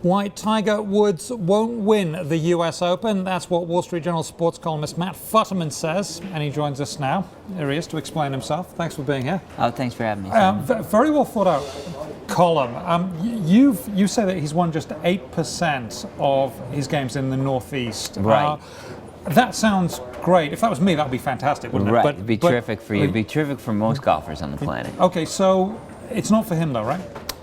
Why Tiger Woods won't win the US Open. That's what Wall Street Journal sports columnist Matt Futterman says, and he joins us now. Here he is to explain himself. Thanks for being here. Oh, thanks for having me. Very well thought out column. You say that he's won just 8% of his games in the Northeast. Right. That sounds great. If that was me, that would be fantastic, wouldn't it? Right. It'd be terrific for you. It'd be terrific for most golfers on the planet. Okay, so it's not for him though, right?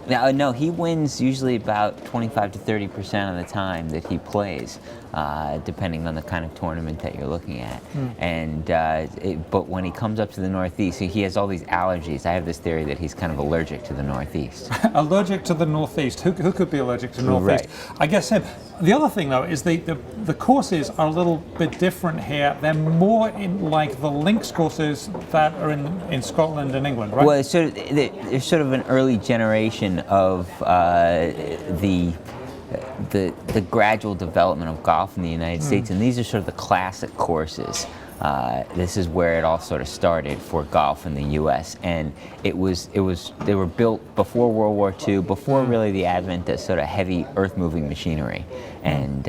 No, he wins usually about 25 to 30% of the time that he plays, depending on the kind of tournament that you're looking at. But when he comes up to the Northeast, he has all these allergies. I have this theory that he's kind of allergic to the Northeast. Allergic to the Northeast. Who could be allergic to the Northeast? Right. I guess him. The other thing though is the courses are a little bit different here. They're more in like the links courses that are in Scotland and England, right? Well, there's sort of an early generation of the gradual development of golf in the United States, and these are sort of the classic courses. This is where it all sort of started for golf in the U.S. and they were built before World War II, before really the advent of sort of heavy earth-moving machinery, and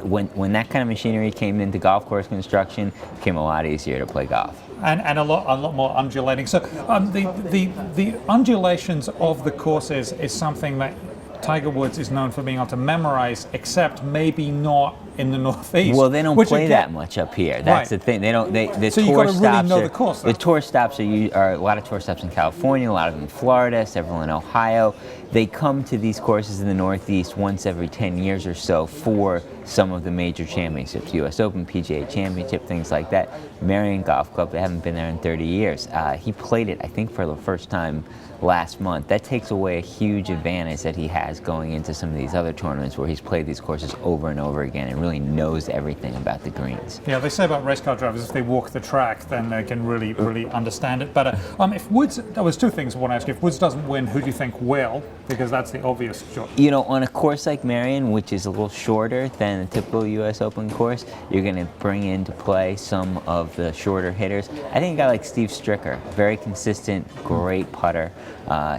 when that kind of machinery came into golf course construction, it became a lot easier to play golf. And a lot more undulating. So the undulations of the courses is something that Tiger Woods is known for being able to memorize, except maybe not in the Northeast. Well, they don't play that much up here. That's the thing. They don't. So you got to really know the course. The tour stops are a lot of tour stops in California, a lot of them in Florida, several in Ohio. They come to these courses in the Northeast once every 10 years or so for some of the major championships, U.S. Open, PGA Championship, things like that. Merion Golf Club, they haven't been there in 30 years. He played it, I think, for the first time last month. That takes away a huge advantage that he has going into some of these other tournaments where he's played these courses over and over again and really knows everything about the greens. Yeah, they say about race car drivers, if they walk the track, then they can really understand it better. If Woods, there was two things I want to ask you. If Woods doesn't win, who do you think will? Because that's the obvious choice. You know, on a course like Merion, which is a little shorter than a typical U.S. Open course, you're going to bring into play some of the shorter hitters. I think a guy like Steve Stricker, very consistent, great putter.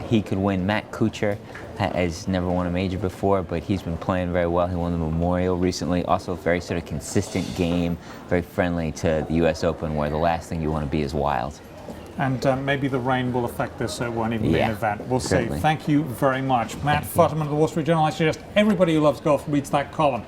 He could win. Matt Kuchar has never won a major before, but he's been playing very well. He won the Memorial recently. Also a very sort of consistent game, very friendly to the U.S. Open, where the last thing you want to be is wild. And maybe the rain will affect this, so it won't even be an event. We'll certainly see. Thank you very much. Matt Futterman of the Wall Street Journal. I suggest everybody who loves golf reads that column.